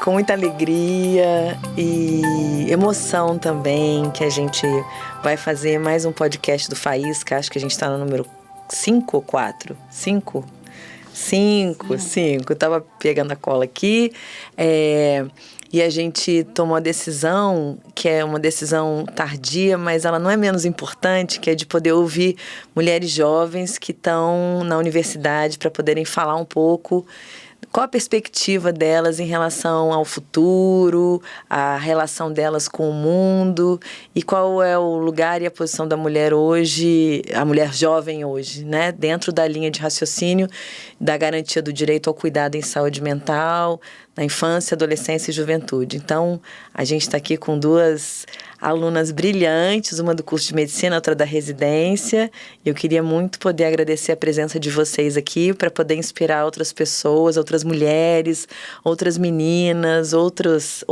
com muita alegria e emoção também, que a gente vai fazer mais um podcast do Faísca. Acho que a gente está no número 5 ou 4? 5? 5. Tava pegando a cola aqui. E a gente tomou a decisão, que é uma decisão tardia, mas ela não é menos importante, que é de poder ouvir mulheres jovens que estão na universidade para poderem falar um pouco qual a perspectiva delas em relação ao futuro, a relação delas com o mundo e qual é o lugar e a posição da mulher hoje, a mulher jovem hoje, né? Dentro da linha de raciocínio da garantia do direito ao cuidado em saúde mental, na infância, adolescência e juventude. Então, a gente está aqui com duas alunas brilhantes, uma do curso de medicina, outra da residência. Eu queria muito poder agradecer a presença de vocês aqui para poder inspirar outras pessoas, outras mulheres, outras meninas, outras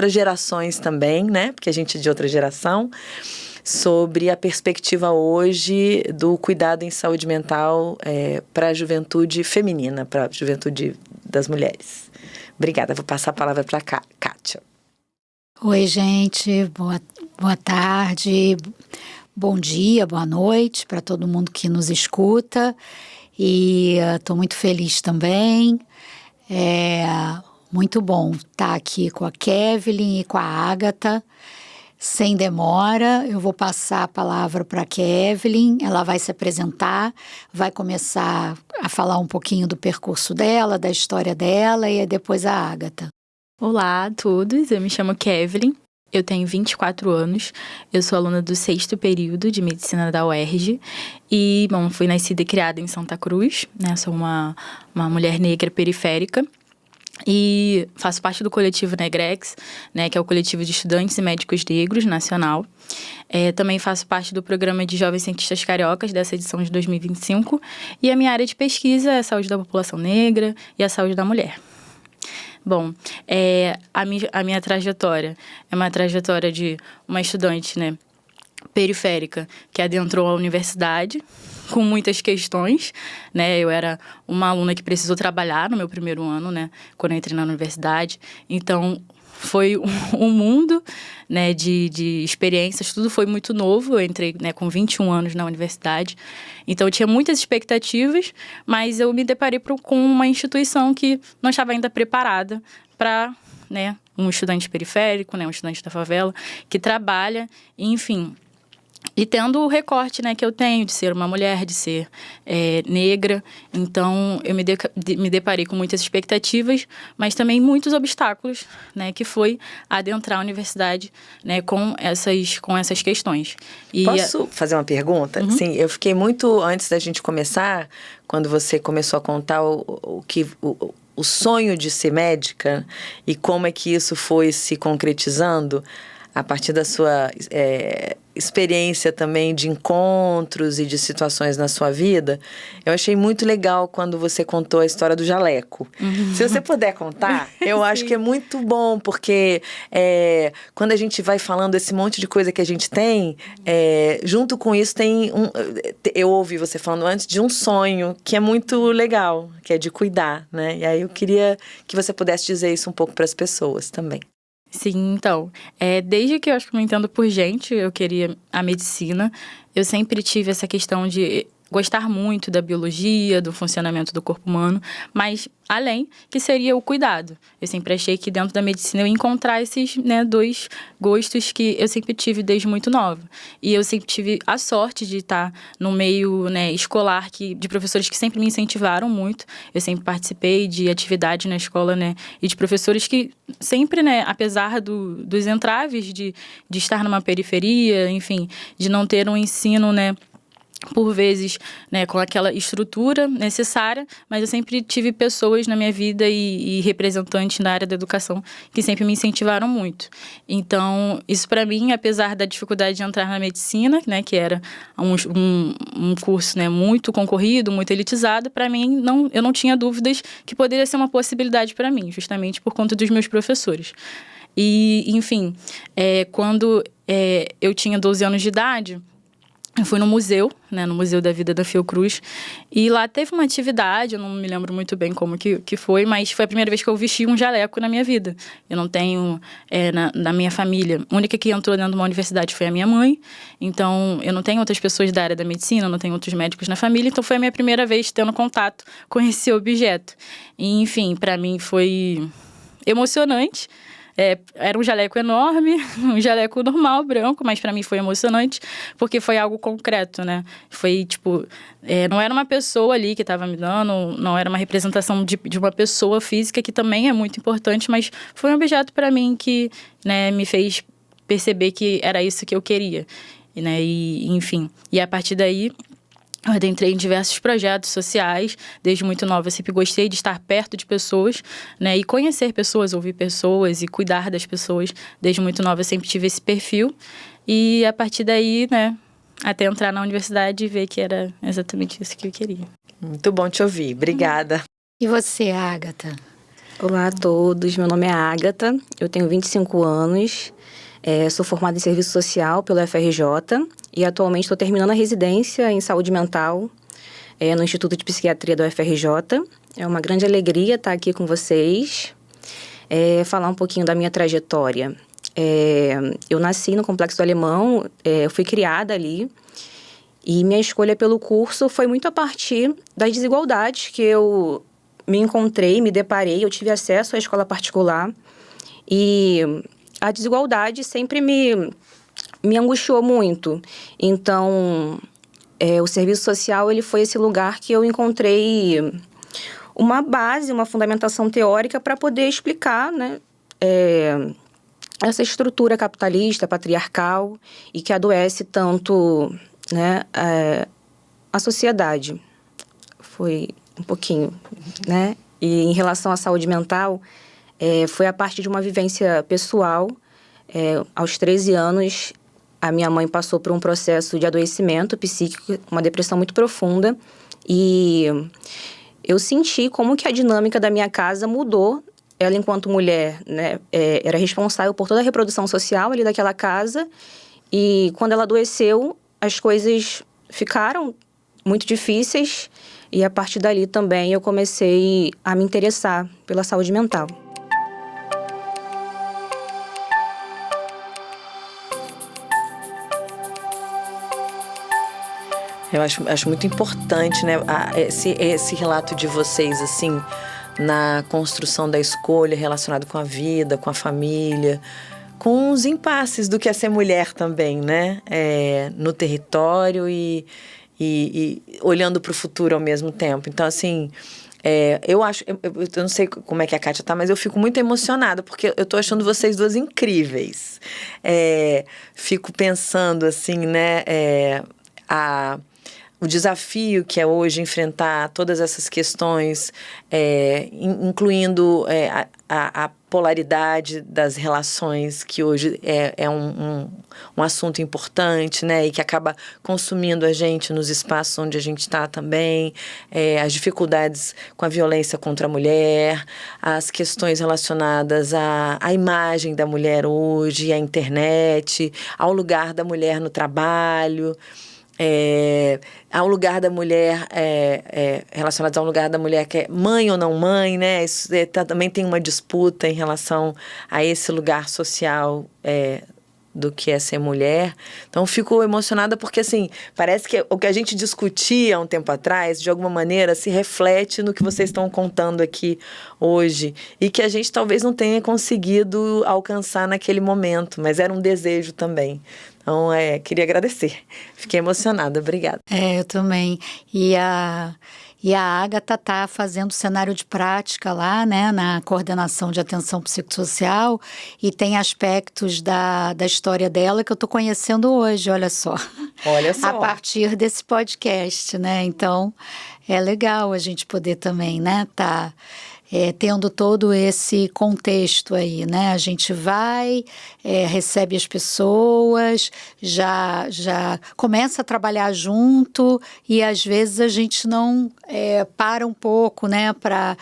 gerações também, né? Porque a gente é de outra geração, sobre a perspectiva hoje do cuidado em saúde mental para a juventude feminina, para a juventude das mulheres. Obrigada, vou passar a palavra para a Kátia. Oi, gente, boa tarde, bom dia, boa noite para todo mundo que nos escuta. E estou muito feliz também. É muito bom estar aqui com a Kevlin e com a Ágata. Sem demora, eu vou passar a palavra para a Kevlin, ela vai se apresentar, vai começar a falar um pouquinho do percurso dela, da história dela, e depois a Ágata. Olá a todos, eu me chamo Kevlin, eu tenho 24 anos, eu sou aluna do 6º período de medicina da UERJ e, fui nascida e criada em Santa Cruz, né, sou uma mulher negra periférica. E faço parte do coletivo Negrex, né, que é o coletivo de estudantes e médicos negros nacional. Também faço parte do programa de Jovens Cientistas Cariocas dessa edição de 2025. E a minha área de pesquisa é a saúde da população negra e a saúde da mulher. Bom, a minha trajetória é uma trajetória de uma estudante, né, periférica que adentrou a universidade com muitas questões, né? Eu era uma aluna que precisou trabalhar no meu primeiro ano, né? Quando eu entrei na universidade. Então, foi um mundo, né, de experiências, tudo foi muito novo. Eu entrei, né, com 21 anos na universidade. Então, eu tinha muitas expectativas, mas eu me deparei com uma instituição que não estava ainda preparada para, né, um estudante periférico, né, um estudante da favela, que trabalha, enfim. E tendo o recorte, né, que eu tenho de ser uma mulher, de ser negra. Então, eu me deparei com muitas expectativas, mas também muitos obstáculos, né, que foi adentrar a universidade, né, com essas questões. Posso fazer uma pergunta? Uhum. Sim, eu fiquei muito, antes da gente começar, quando você começou a contar o sonho de ser médica e como é que isso foi se concretizando a partir da sua experiência também de encontros e de situações na sua vida. Eu achei muito legal quando você contou a história do jaleco. Uhum. Se você puder contar, eu acho que é muito bom, porque quando a gente vai falando esse monte de coisa que a gente tem, junto com isso tem eu ouvi você falando antes de um sonho que é muito legal, que é de cuidar, né? E aí eu queria que você pudesse dizer isso um pouco para as pessoas também. Sim, então, desde que eu acho que me entendo por gente, eu queria a medicina, eu sempre tive essa questão de gostar muito da biologia, do funcionamento do corpo humano, mas além que seria o cuidado. Eu sempre achei que dentro da medicina eu ia encontrar esses, né, dois gostos que eu sempre tive desde muito nova. E eu sempre tive a sorte de estar no meio, né, escolar, de professores que sempre me incentivaram muito. Eu sempre participei de atividades na escola, né, e de professores que sempre, né, apesar dos entraves de estar numa periferia, enfim, de não ter um ensino, né, por vezes, né, com aquela estrutura necessária, mas eu sempre tive pessoas na minha vida e representantes na área da educação que sempre me incentivaram muito. Então, isso para mim, apesar da dificuldade de entrar na medicina, né, que era um curso, né, muito concorrido, muito elitizado, para mim, eu não tinha dúvidas que poderia ser uma possibilidade para mim, justamente por conta dos meus professores. E, enfim, quando eu tinha 12 anos de idade, eu fui no museu, né, no Museu da Vida da Fiocruz, e lá teve uma atividade, eu não me lembro muito bem como que foi, mas foi a primeira vez que eu vesti um jaleco na minha vida. Eu não tenho, na minha família, a única que entrou dentro de uma universidade foi a minha mãe, então eu não tenho outras pessoas da área da medicina, não tenho outros médicos na família, então foi a minha primeira vez tendo contato com esse objeto. E, enfim, para mim foi emocionante. Era um jaleco enorme, um jaleco normal, branco, mas para mim foi emocionante, porque foi algo concreto, né? Foi, tipo, não era uma pessoa ali que estava me dando, não era uma representação de uma pessoa física, que também é muito importante, mas foi um objeto para mim que, né, me fez perceber que era isso que eu queria, né? E, enfim, e a partir daí eu adentrei em diversos projetos sociais, desde muito nova. Eu sempre gostei de estar perto de pessoas, né? E conhecer pessoas, ouvir pessoas e cuidar das pessoas. Desde muito nova eu sempre tive esse perfil. E a partir daí, né, até entrar na universidade e ver que era exatamente isso que eu queria. Muito bom te ouvir. Obrigada. E você, Ágata? Olá a todos, meu nome é Ágata, eu tenho 25 anos, sou formada em Serviço Social pelo FRJ e atualmente estou terminando a residência em Saúde Mental no Instituto de Psiquiatria do FRJ. É uma grande alegria estar aqui com vocês, falar um pouquinho da minha trajetória. Eu nasci no Complexo do Alemão, eu fui criada ali e minha escolha pelo curso foi muito a partir das desigualdades que eu me encontrei, me deparei, eu tive acesso à escola particular e a desigualdade sempre me angustiou muito. Então, o serviço social ele foi esse lugar que eu encontrei uma base, uma fundamentação teórica para poder explicar, né, essa estrutura capitalista, patriarcal e que adoece tanto, né, a sociedade. Foi um pouquinho, né? E em relação à saúde mental, foi a partir de uma vivência pessoal. Aos 13 anos, a minha mãe passou por um processo de adoecimento psíquico, uma depressão muito profunda. E eu senti como que a dinâmica da minha casa mudou. Ela, enquanto mulher, né, era responsável por toda a reprodução social ali daquela casa. E quando ela adoeceu, as coisas ficaram muito difíceis. E a partir dali também eu comecei a me interessar pela saúde mental. Eu acho muito importante, né, esse relato de vocês, assim, na construção da escolha relacionado com a vida, com a família, com os impasses do que é ser mulher também, né, no território e olhando para o futuro ao mesmo tempo. Então, assim, eu não sei como é que a Kátia tá, mas eu fico muito emocionada, porque eu tô achando vocês duas incríveis. Fico pensando, assim, né, o desafio que é hoje enfrentar todas essas questões, incluindo a polaridade das relações, que hoje é um assunto importante, né, e que acaba consumindo a gente nos espaços onde a gente está também, as dificuldades com a violência contra a mulher, as questões relacionadas à imagem da mulher hoje, à internet, ao lugar da mulher no trabalho, ao lugar da mulher, relacionados ao lugar da mulher que é mãe ou não mãe, né? Isso também tem uma disputa em relação a esse lugar social do que é ser mulher. Então, fico emocionada porque, assim, parece que o que a gente discutia há um tempo atrás, de alguma maneira, se reflete no que vocês estão contando aqui hoje. E que a gente talvez não tenha conseguido alcançar naquele momento, mas era um desejo também. Então, queria agradecer. Fiquei emocionada. Obrigada. Eu também. E a Ágata está fazendo cenário de prática lá, né, na coordenação de atenção psicossocial, e tem aspectos da história dela que eu estou conhecendo hoje, olha só. Olha só. A partir desse podcast, né? Então, é legal a gente poder também, né, tendo todo esse contexto aí, né? A gente vai, recebe as pessoas, já começa a trabalhar junto e às vezes a gente não para um pouco, né? Para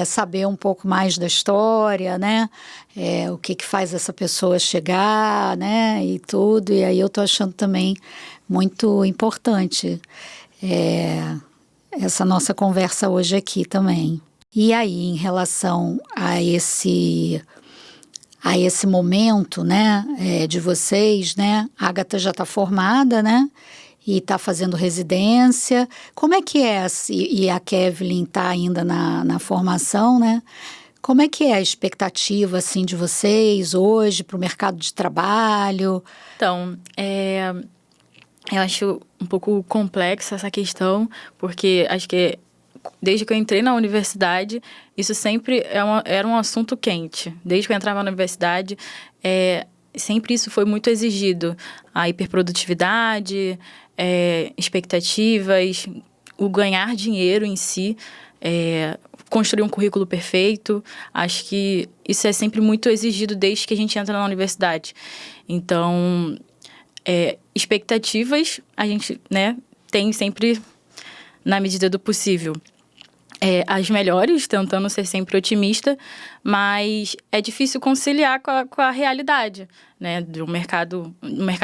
saber um pouco mais da história, né? O que faz essa pessoa chegar, né? E tudo. E aí eu tô achando também muito importante essa nossa conversa hoje aqui também. E aí, em relação a esse momento, né, de vocês, né, a Agatha já está formada, né, e está fazendo residência. Como é que é? E a Kevlin está ainda na formação, né? Como é que é a expectativa, assim, de vocês hoje para o mercado de trabalho? Então, eu acho um pouco complexa essa questão, porque acho que desde que eu entrei na universidade, isso sempre era um assunto quente. Desde que eu entrava na universidade, sempre isso foi muito exigido. A hiperprodutividade, expectativas, o ganhar dinheiro em si, construir um currículo perfeito. Acho que isso é sempre muito exigido desde que a gente entra na universidade. Então, expectativas a gente, né, tem sempre na medida do possível. As melhores, tentando ser sempre otimista, mas é difícil conciliar com a realidade, né, do mercado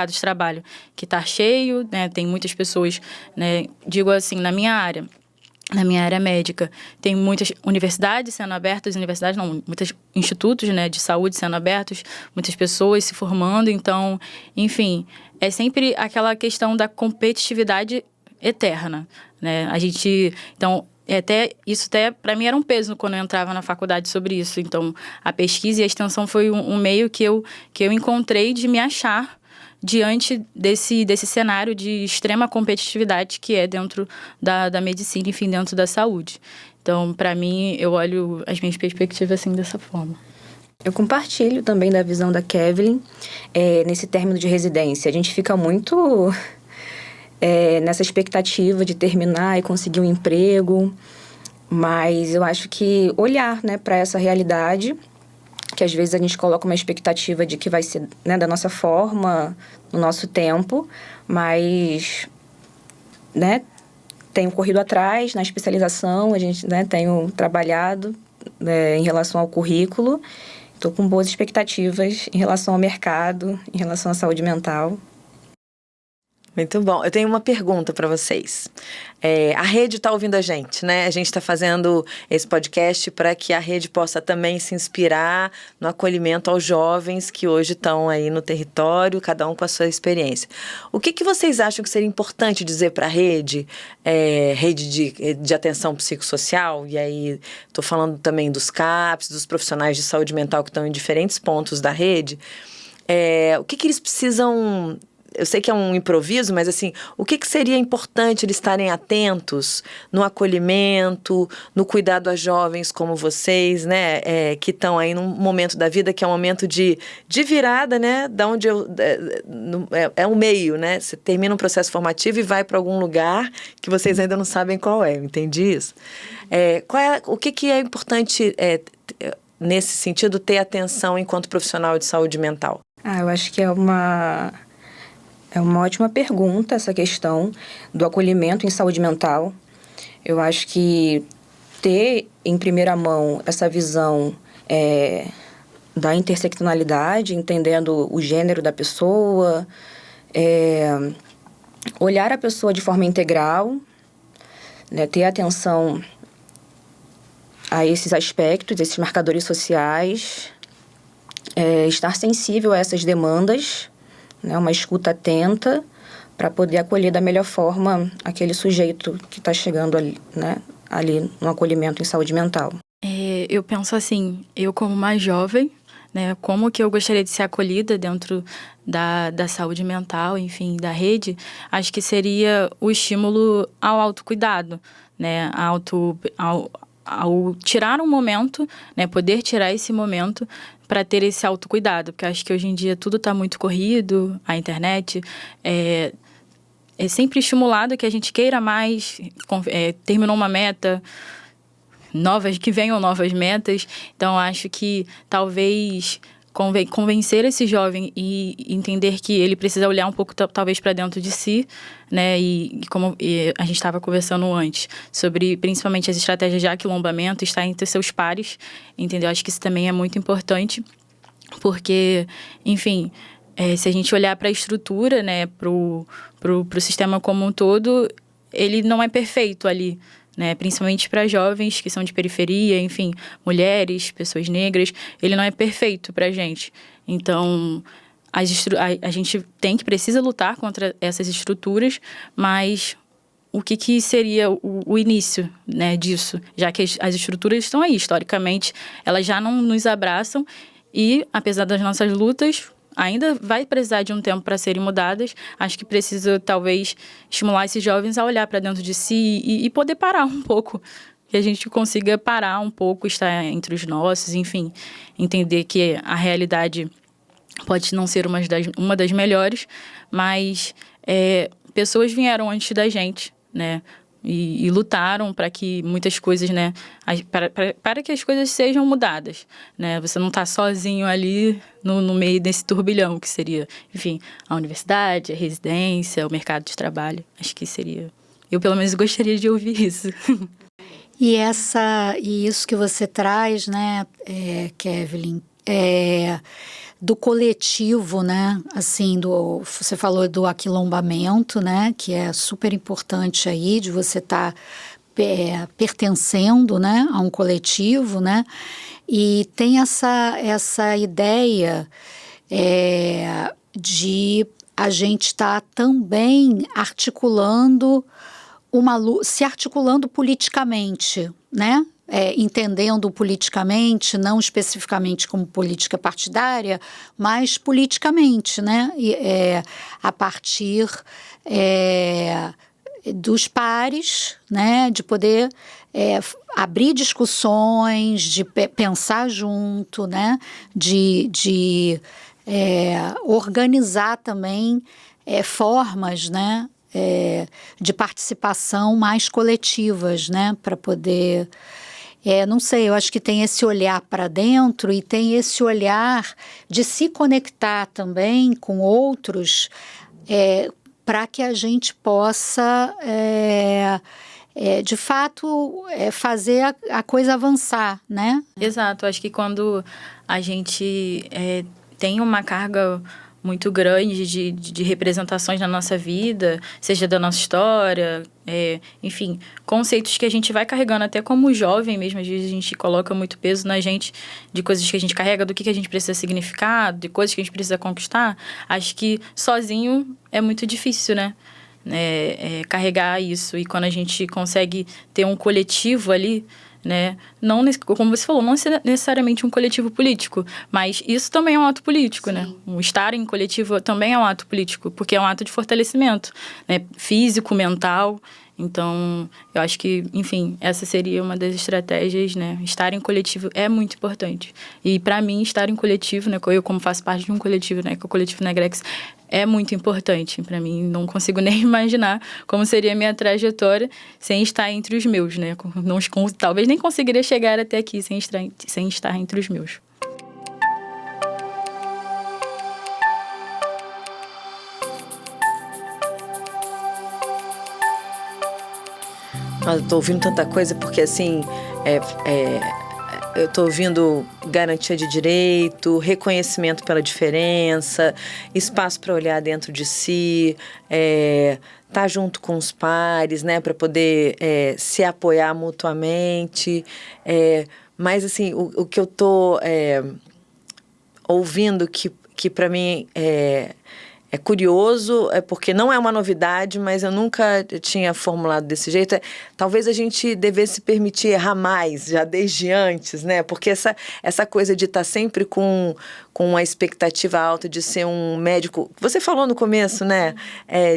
de trabalho, que está cheio, né, tem muitas pessoas, né, digo assim, na minha área médica, tem muitas universidades sendo abertas, muitos institutos, né, de saúde sendo abertos, muitas pessoas se formando, então, enfim, é sempre aquela questão da competitividade eterna, né, então, isso para mim era um peso quando eu entrava na faculdade sobre isso. Então, a pesquisa e a extensão foi um meio que eu encontrei de me achar diante desse cenário de extrema competitividade que é dentro da medicina, enfim, dentro da saúde. Então, para mim, eu olho as minhas perspectivas assim dessa forma. Eu compartilho também da visão da Kevlin. Nesse término de residência, a gente fica muito... nessa expectativa de terminar e conseguir um emprego, mas eu acho que olhar, né, para essa realidade, que às vezes a gente coloca uma expectativa de que vai ser, né, da nossa forma, no nosso tempo, mas, né, tenho corrido atrás na especialização, a gente, né, tenho trabalhado em relação ao currículo, estou com boas expectativas em relação ao mercado, em relação à saúde mental. Muito bom. Eu tenho uma pergunta para vocês. A rede está ouvindo a gente, né? A gente está fazendo esse podcast para que a rede possa também se inspirar no acolhimento aos jovens que hoje estão aí no território, cada um com a sua experiência. O que vocês acham que seria importante dizer para a rede, rede de atenção psicossocial? E aí estou falando também dos CAPs, dos profissionais de saúde mental que estão em diferentes pontos da rede. O que eles precisam... Eu sei que é um improviso, mas assim, o que seria importante eles estarem atentos no acolhimento, no cuidado a jovens como vocês, né? Que estão aí num momento da vida que é um momento de virada, né? Da onde é um meio, né? Você termina um processo formativo e vai para algum lugar que vocês ainda não sabem qual é. Entendi isso? O que é importante, nesse sentido, ter atenção enquanto profissional de saúde mental? Eu acho que é uma ótima pergunta essa questão do acolhimento em saúde mental. Eu acho que ter em primeira mão essa visão da interseccionalidade, entendendo o gênero da pessoa, olhar a pessoa de forma integral, né, ter atenção a esses aspectos, esses marcadores sociais, estar sensível a essas demandas, né, uma escuta atenta para poder acolher da melhor forma aquele sujeito que está chegando ali, né, ali no acolhimento em saúde mental. Eu penso assim, eu como mais jovem, né, como que eu gostaria de ser acolhida dentro da saúde mental, enfim, da rede, acho que seria o estímulo ao autocuidado, né, ao tirar um momento, né, poder tirar esse momento para ter esse autocuidado, porque acho que hoje em dia tudo está muito corrido, a internet é sempre estimulado que a gente queira mais, terminou uma meta, que venham novas metas, então acho que talvez convencer esse jovem e entender que ele precisa olhar um pouco talvez para dentro de si, né, e como a gente estava conversando antes, sobre principalmente as estratégias de aquilombamento, estar entre seus pares, entendeu? Acho que isso também é muito importante, porque, enfim, se a gente olhar para a estrutura, né, pro sistema como um todo, ele não é perfeito ali, né, principalmente para jovens que são de periferia, enfim, mulheres, pessoas negras, ele não é perfeito para a gente. Então, a gente precisa lutar contra essas estruturas, mas o que seria o início, né, disso? Já que as estruturas estão aí, historicamente, elas já não nos abraçam e, apesar das nossas lutas, ainda vai precisar de um tempo para serem mudadas. Acho que precisa, talvez, estimular esses jovens a olhar para dentro de si e poder parar um pouco. Que a gente consiga parar um pouco, estar entre os nossos, enfim, entender que a realidade pode não ser uma das melhores, mas pessoas vieram antes da gente, né? E lutaram para que muitas coisas, né? Para que as coisas sejam mudadas, né? Você não está sozinho ali no meio desse turbilhão que seria, enfim, a universidade, a residência, o mercado de trabalho. Acho que seria... Eu, pelo menos, gostaria de ouvir isso. E isso que você traz, né, Kevlin, do coletivo, né, assim, você falou do aquilombamento, né, que é super importante aí, de você estar pertencendo, né, a um coletivo, né, e tem essa ideia de a gente estar também se articulando politicamente, né? Entendendo politicamente, não especificamente como política partidária, mas politicamente, né? A partir dos pares, né? De poder abrir discussões, de pensar junto, né? De organizar também formas, né? De participação mais coletivas, né? Para poder... não sei, eu acho que tem esse olhar para dentro e tem esse olhar de se conectar também com outros para que a gente possa, de fato, fazer a coisa avançar, né? Exato, acho que quando a gente tem uma carga muito grande de representações na nossa vida, seja da nossa história, enfim, conceitos que a gente vai carregando até como jovem mesmo, às vezes a gente coloca muito peso na gente de coisas que a gente carrega, do que a gente precisa significar, de coisas que a gente precisa conquistar. Acho que sozinho é muito difícil, né? Carregar isso, e quando a gente consegue ter um coletivo ali, né? Não, como você falou, não necessariamente um coletivo político, mas isso também é um ato político, né? O estar em coletivo também é um ato político, porque é um ato de fortalecimento, né? Físico, mental. Então, eu acho que, enfim, essa seria uma das estratégias, né? Estar em coletivo é muito importante. E, para mim, estar em coletivo, né? Eu, como faço parte de um coletivo, né? Que é o Coletivo Negrex, é muito importante. Para mim, não consigo nem imaginar como seria a minha trajetória sem estar entre os meus, né? Talvez nem conseguiria chegar até aqui sem estar entre os meus. Eu tô ouvindo tanta coisa porque, assim, eu tô ouvindo garantia de direito, reconhecimento pela diferença, espaço para olhar dentro de si, tá junto com os pares, né, para poder se apoiar mutuamente. Mas, assim, o que eu tô ouvindo que para mim é curioso, porque não é uma novidade, mas eu nunca tinha formulado desse jeito. Talvez a gente devesse permitir errar mais, já desde antes, né? Porque essa coisa de estar sempre com uma expectativa alta de ser um médico... Você falou no começo, né?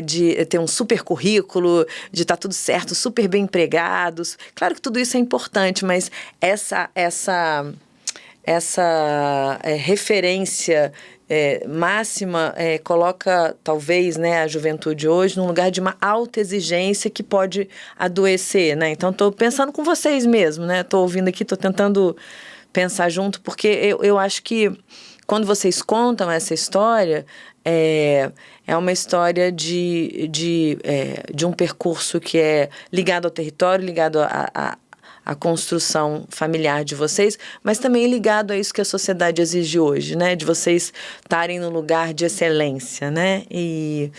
De ter um super currículo, de estar tudo certo, super bem empregados. Claro que tudo isso é importante, mas essa referência... máxima coloca, talvez, né, a juventude hoje num lugar de uma alta exigência que pode adoecer, né? Então, estou pensando com vocês mesmo, né? Estou ouvindo aqui, estou tentando pensar junto, porque eu acho que quando vocês contam essa história, é uma história de um percurso que é ligado ao território, ligado a construção familiar de vocês, mas também ligado a isso que a sociedade exige hoje, né? De vocês estarem no lugar de excelência, né? E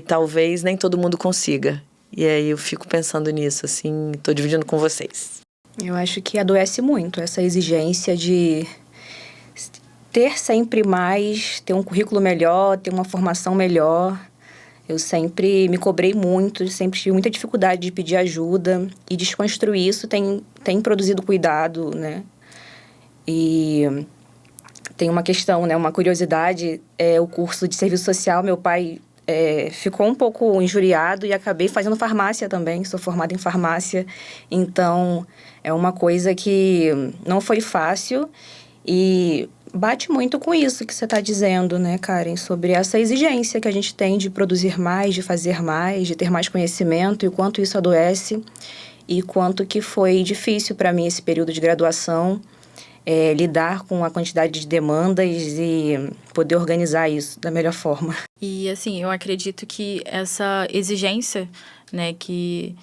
talvez nem todo mundo consiga. E aí eu fico pensando nisso, assim, tô dividindo com vocês. Eu acho que adoece muito essa exigência de ter sempre mais, ter um currículo melhor, ter uma formação melhor. Eu sempre me cobrei muito, sempre tive muita dificuldade de pedir ajuda. E desconstruir isso tem produzido cuidado, né? E tem uma questão, né? Uma curiosidade, o curso de serviço social, meu pai ficou um pouco injuriado e acabei fazendo farmácia também, sou formada em farmácia. Então, é uma coisa que não foi fácil e bate muito com isso que você está dizendo, né, Karen? Sobre essa exigência que a gente tem de produzir mais, de fazer mais, de ter mais conhecimento e o quanto isso adoece e quanto que foi difícil para mim esse período de graduação, lidar com a quantidade de demandas e poder organizar isso da melhor forma. E, assim, eu acredito que essa exigência, né, que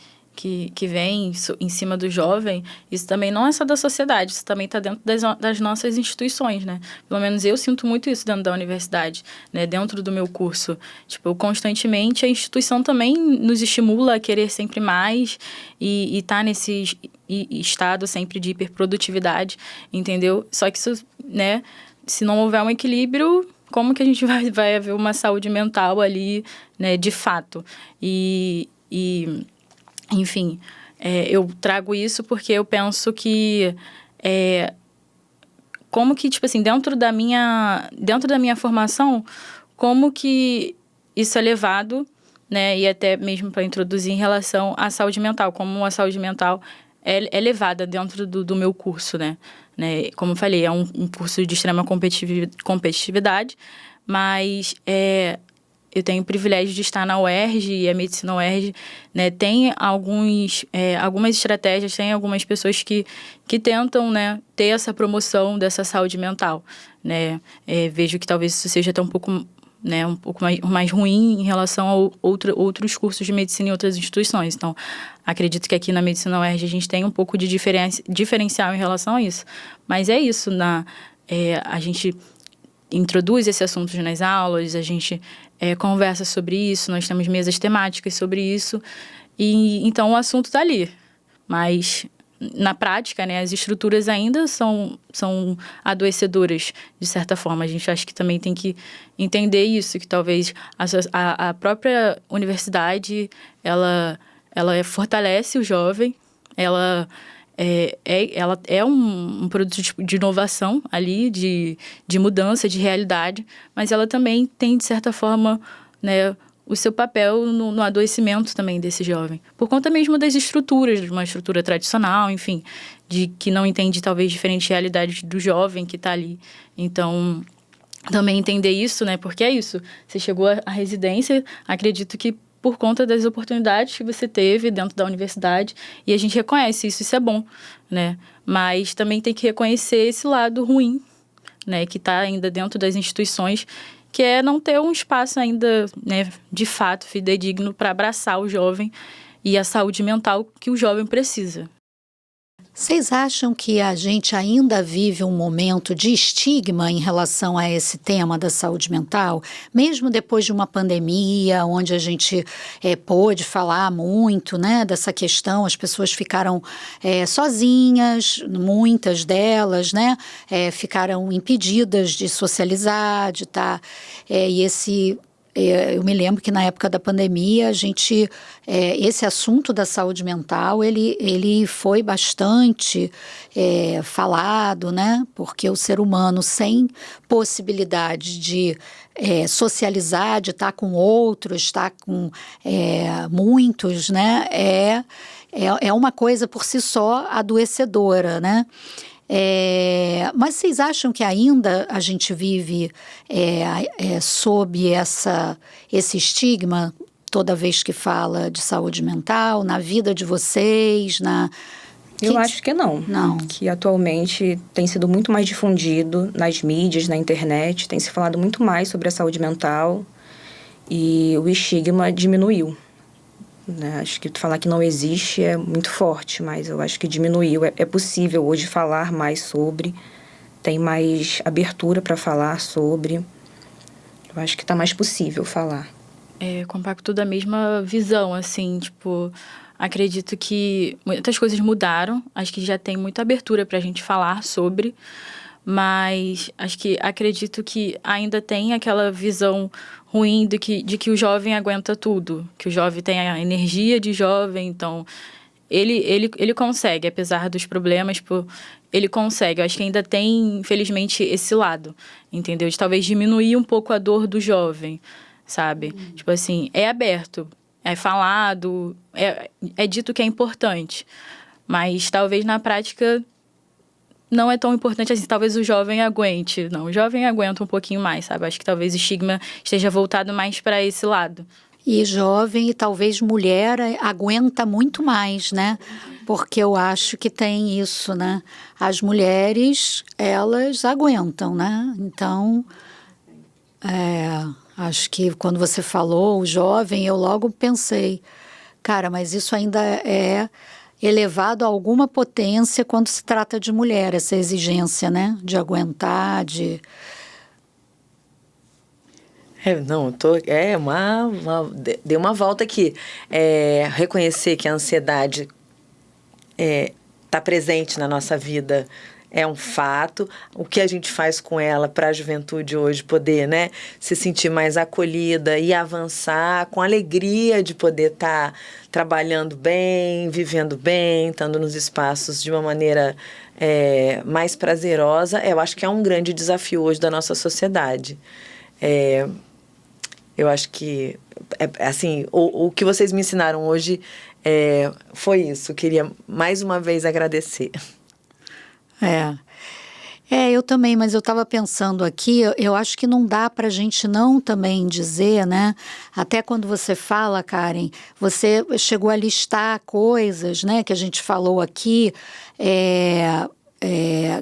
vem em cima do jovem, isso também não é só da sociedade, isso também está dentro das nossas instituições, né? Pelo menos eu sinto muito isso dentro da universidade, né? Dentro do meu curso. Tipo, constantemente a instituição também nos estimula a querer sempre mais e tá nesse estado sempre de hiperprodutividade, entendeu? Só que isso, né? Se não houver um equilíbrio, como que a gente vai haver uma saúde mental ali, né? De fato. Enfim, eu trago isso porque eu penso que como que, tipo assim, dentro da minha formação, como que isso é levado, né? E até mesmo para introduzir em relação à saúde mental, como a saúde mental é levada dentro do meu curso, né? Como eu falei, é um curso de extrema competitividade, mas eu tenho o privilégio de estar na UERJ e a Medicina UERJ, né, tem algumas estratégias, tem algumas pessoas que tentam, né, ter essa promoção dessa saúde mental, né? Vejo que talvez isso seja até um pouco mais ruim em relação a outros cursos de medicina em outras instituições. Então, acredito que aqui na Medicina UERJ a gente tem um pouco de diferencial em relação a isso. Mas é isso, a gente introduz esse assunto nas aulas, a gente conversa sobre isso, nós temos mesas temáticas sobre isso, e então o assunto está ali. Mas, na prática, né, as estruturas ainda são adoecedoras, de certa forma. A gente acha que também tem que entender isso, que talvez a própria universidade, ela fortalece o jovem, ela é um produto de inovação ali, de mudança, de realidade, mas ela também tem, de certa forma, né, o seu papel no adoecimento também desse jovem. Por conta mesmo das estruturas, de uma estrutura tradicional, enfim, de que não entende talvez diferente realidade do jovem que está ali. Então, também entender isso, né, porque é isso. Você chegou à residência, acredito que por conta das oportunidades que você teve dentro da universidade, e a gente reconhece isso é bom, né? Mas também tem que reconhecer esse lado ruim, né, que está ainda dentro das instituições, que é não ter um espaço ainda, né, de fato, fidedigno para abraçar o jovem e a saúde mental que o jovem precisa. Vocês acham que a gente ainda vive um momento de estigma em relação a esse tema da saúde mental? Mesmo depois de uma pandemia, onde a gente pôde falar muito, né, dessa questão, as pessoas ficaram sozinhas, muitas delas, né, ficaram impedidas de socializar, de estar... Eu me lembro que na época da pandemia, esse assunto da saúde mental, ele foi bastante falado, né? Porque o ser humano sem possibilidade de socializar, de estar com outros, estar com muitos, né? É uma coisa por si só adoecedora, né? Mas vocês acham que ainda a gente vive sob esse estigma toda vez que fala de saúde mental, na vida de vocês? Eu acho que não. Não. Que atualmente tem sido muito mais difundido nas mídias, na internet, tem se falado muito mais sobre a saúde mental e o estigma diminuiu. né? Acho que falar que não existe é muito forte, mas eu acho que diminuiu. É possível hoje falar mais sobre, tem mais abertura para falar sobre. Eu acho que está mais possível falar. Compacto da mesma visão, assim, tipo, acredito que muitas coisas mudaram, acho que já tem muita abertura pra gente falar sobre, mas acredito que ainda tem aquela visão ruim de que o jovem aguenta tudo, que o jovem tem a energia de jovem, então ele consegue, apesar dos problemas, tipo, ele consegue. Eu acho que ainda tem, infelizmente, esse lado, entendeu? De talvez diminuir um pouco a dor do jovem, sabe? Tipo assim, é aberto, é falado, é dito que é importante, mas talvez na prática não é tão importante assim. Talvez o jovem aguente. Não, o jovem aguenta um pouquinho mais, sabe? Acho que talvez o estigma esteja voltado mais para esse lado. E jovem e talvez mulher aguenta muito mais, né? Porque eu acho que tem isso, né? As mulheres, elas aguentam, né? Então, acho que quando você falou o jovem, eu logo pensei, cara, mas isso ainda é elevado a alguma potência quando se trata de mulher, essa exigência, né? De aguentar, de... Não, dei uma volta aqui. Reconhecer que a ansiedade está presente na nossa vida é um fato. O que a gente faz com ela para a juventude hoje poder, né, se sentir mais acolhida e avançar com alegria de poder estar trabalhando bem, vivendo bem, estando nos espaços de uma maneira mais prazerosa, eu acho que é um grande desafio hoje da nossa sociedade. Eu acho que, assim, o que vocês me ensinaram hoje foi isso. Queria mais uma vez agradecer. Eu também, mas eu estava pensando aqui, eu acho que não dá para a gente não também dizer, né? Até quando você fala, Karen, você chegou a listar coisas, né, que a gente falou aqui,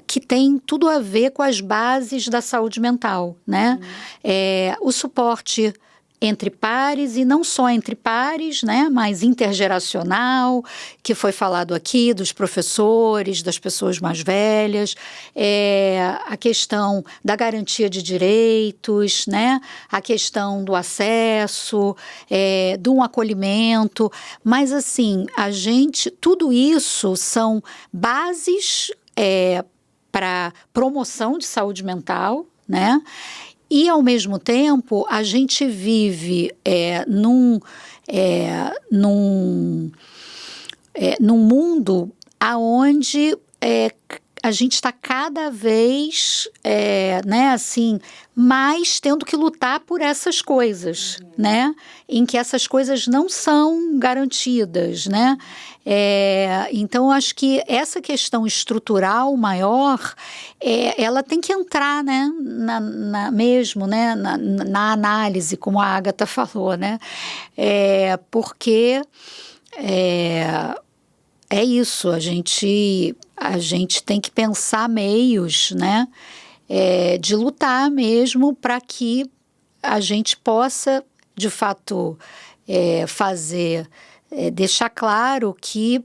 que tem tudo a ver com as bases da saúde mental, né? O suporte entre pares, e não só entre pares, né, mas intergeracional, que foi falado aqui, dos professores, das pessoas mais velhas, a questão da garantia de direitos, né, a questão do acesso, de um acolhimento, mas assim, tudo isso são bases para promoção de saúde mental, né? E, ao mesmo tempo, a gente vive num mundo onde a gente está cada vez né, assim, mais tendo que lutar por essas coisas, né? Em que essas coisas não são garantidas, né? Então, eu acho que essa questão estrutural maior, ela tem que entrar, né? Mesmo, né? Na análise, como a Agatha falou, né? Porque é isso, a gente tem que pensar meios, né, de lutar mesmo para que a gente possa, de fato, deixar claro que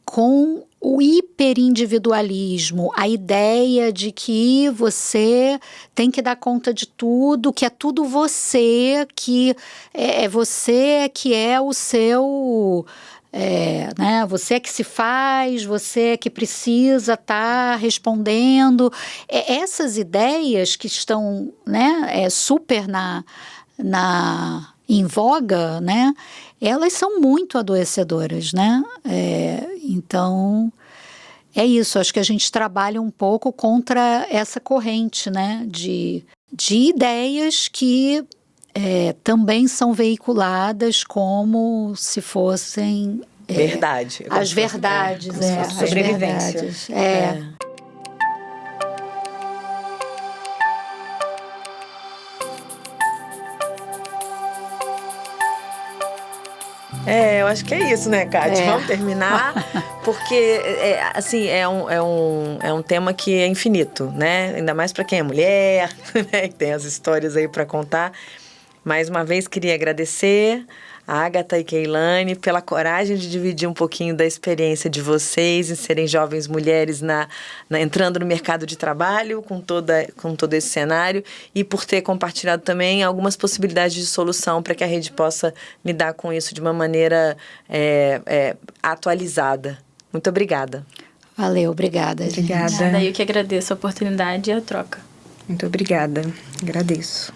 com o hiperindividualismo, a ideia de que você tem que dar conta de tudo, que é tudo você, que é você que é o seu... né? Você é que se faz, você é que precisa estar respondendo. Essas ideias que estão, né, super em voga, né, elas são muito adoecedoras, né? Então, é isso. Acho que a gente trabalha um pouco contra essa corrente, né, de ideias que também são veiculadas como se fossem verdade. As verdades, as sobrevivência. As verdades. Eu acho que é isso, né, Kátia? Vamos terminar, porque assim, é um tema que é infinito, né? Ainda mais para quem é mulher, né? Que tem as histórias aí para contar. Mais uma vez, queria agradecer Agatha e Keilane, pela coragem de dividir um pouquinho da experiência de vocês em serem jovens mulheres entrando no mercado de trabalho com todo esse cenário e por ter compartilhado também algumas possibilidades de solução para que a rede possa lidar com isso de uma maneira atualizada. Muito obrigada. Valeu, obrigada. Obrigada. Eu que agradeço a oportunidade e a troca. Muito obrigada. Agradeço.